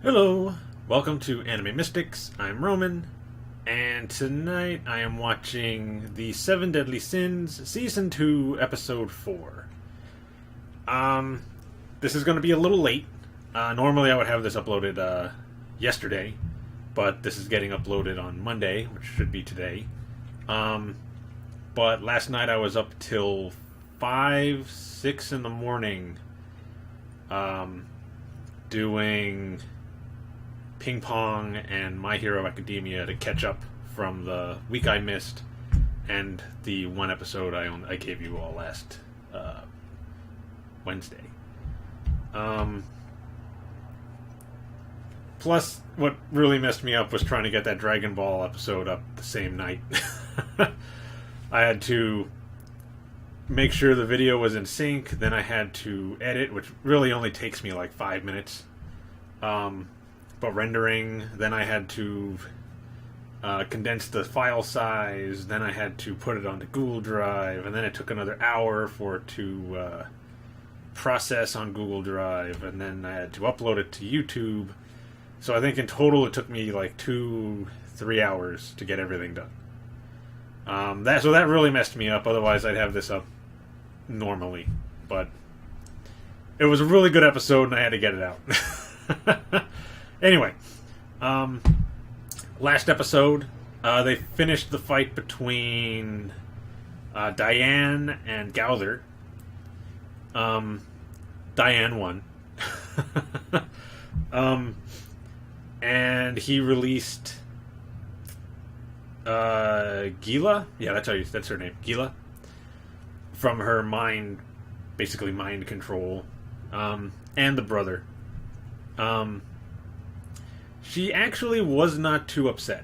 Hello, welcome to Anime Mystics. I'm Roman, and tonight I am watching The Seven Deadly Sins, Season 2, Episode 4. This is going to be a little late. Normally I would have this uploaded yesterday, but this is getting uploaded on Monday, which should be today. But last night I was up till 5, 6 in the morning, doing ping pong and My Hero Academia to catch up from the week I missed and the one episode I gave you all last Wednesday. Plus, what really messed me up was trying to get that Dragon Ball episode up the same night. I had to make sure the video was in sync, then I had to edit, which really only takes me like 5 minutes. But rendering, then I had to condense the file size, then I had to put it onto Google Drive, and then it took another hour for it to process on Google Drive, and then I had to upload it to YouTube. So I think in total it took me like 2-3 hours to get everything done. So that really messed me up, otherwise I'd have this up normally. But it was a really good episode and I had to get it out. Anyway, last episode, they finished the fight between Diane and Gowther. Diane won. And he released Gila? Yeah, that's her name. Gila. From her mind, basically mind control. And the brother. She actually was not too upset.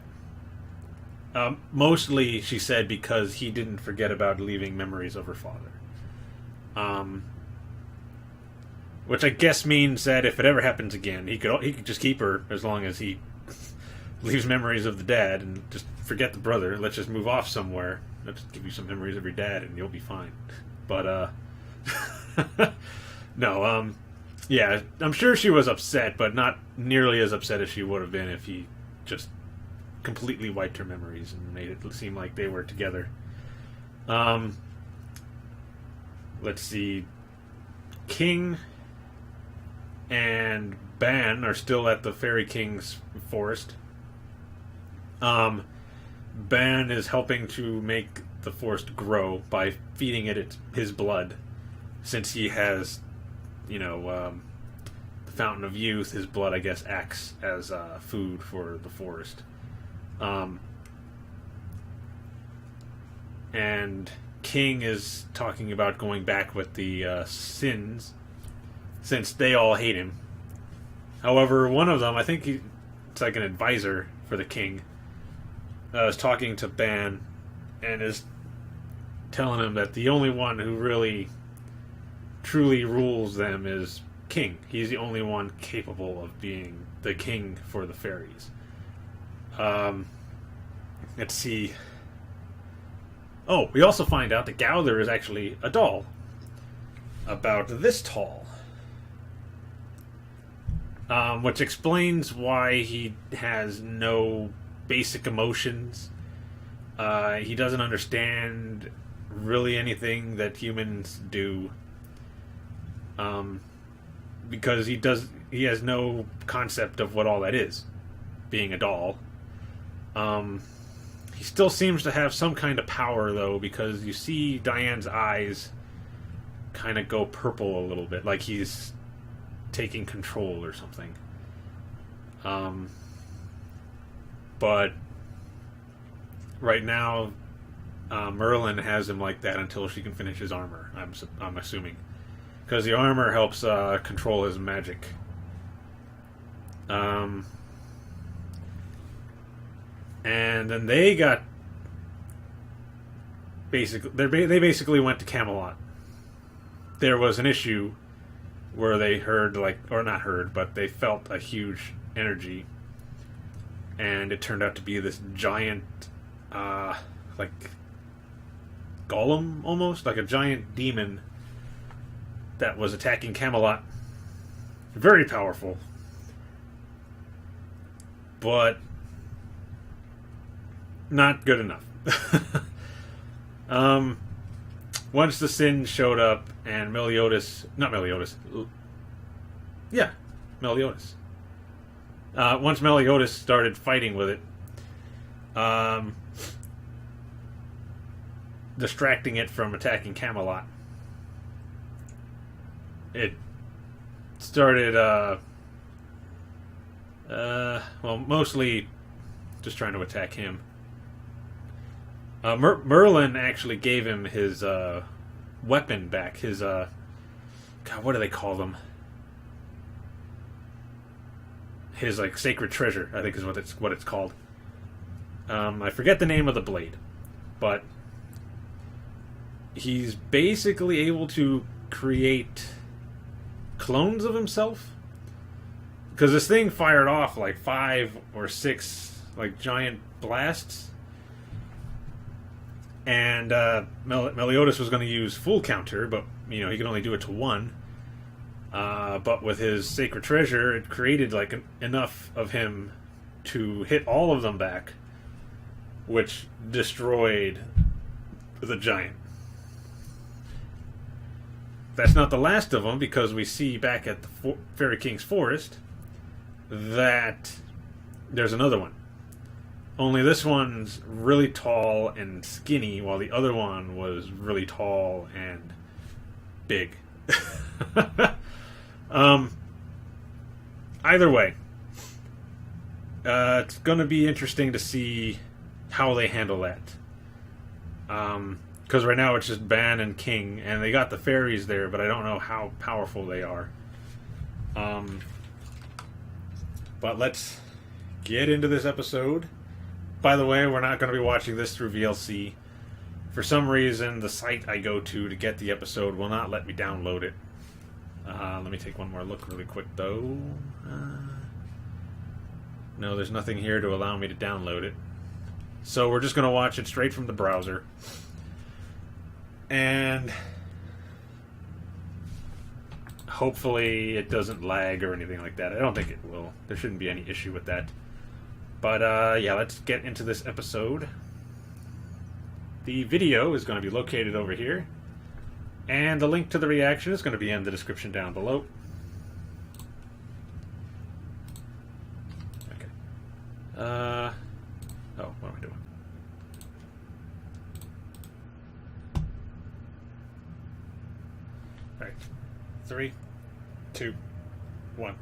Mostly, she said, because he didn't forget about leaving memories of her father. Which I guess means that if it ever happens again, he could just keep her as long as he leaves memories of the dad and just forget the brother. Let's just move off somewhere. Let's give you some memories of your dad and you'll be fine. But, no, yeah, I'm sure she was upset, but not nearly as upset as she would have been if he just completely wiped her memories and made it seem like they were together. Let's see. King and Ban are still at the Fairy King's forest. Ban is helping to make the forest grow by feeding it his blood, since he has, the Fountain of Youth. His blood, I guess, acts as food for the forest. And King is talking about going back with the Sins, since they all hate him. However, one of them, I think it's like an advisor for the king, is talking to Ban and is telling him that the only one who really truly rules them is King. He's the only one capable of being the king for the fairies. Let's see. Oh, we also find out that Gowther is actually a doll. About this tall. Which explains why he has no basic emotions. He doesn't understand really anything that humans do. Because he has no concept of what all that is, being a doll. He still seems to have some kind of power, though, because you see Diane's eyes kind of go purple a little bit, like he's taking control or something. But right now, Merlin has him like that until she can finish his armor, I'm assuming. Because the armor helps control his magic. And then they got they basically went to Camelot. There was an issue where they heard, or not heard, but they felt a huge energy, and it turned out to be this giant, like golem almost, like a giant demon that was attacking Camelot. Very powerful. but not good enough. Once the Sin showed up and Meliodas, not Meliodas, yeah, Meliodas. Once Meliodas started fighting with it, distracting it from attacking Camelot, it started, well, mostly just trying to attack him. Merlin actually gave him his weapon back. His God, what do they call them? His like sacred treasure, I think is what it's called. I forget the name of the blade, but he's basically able to create clones of himself. Because this thing fired off like 5 or 6 like giant blasts. And Meliodas was going to use full counter, but he could only do it to 1. But with his sacred treasure, it created like enough of him to hit all of them back, which destroyed the giant. That's not the last of them, because we see back at the Fairy King's forest that there's another one. Only this one's really tall and skinny, while the other one was really tall and big. Either way, it's going to be interesting to see how they handle that. Because right now it's just Ban and King, and they got the fairies there, but I don't know how powerful they are. But let's get into this episode. By the way, we're not going to be watching this through VLC. For some reason, the site I go to get the episode will not let me download it. Let me take one more look really quick, though. No, there's nothing here to allow me to download it. So we're just going to watch it straight from the browser. And hopefully it doesn't lag or anything like that. I don't think it will. There shouldn't be any issue with that. But, yeah, let's get into this episode. The video is going to be located over here. And the link to the reaction is going to be in the description down below. Okay. Oh, what am I doing? Alright. 3, 2, 1.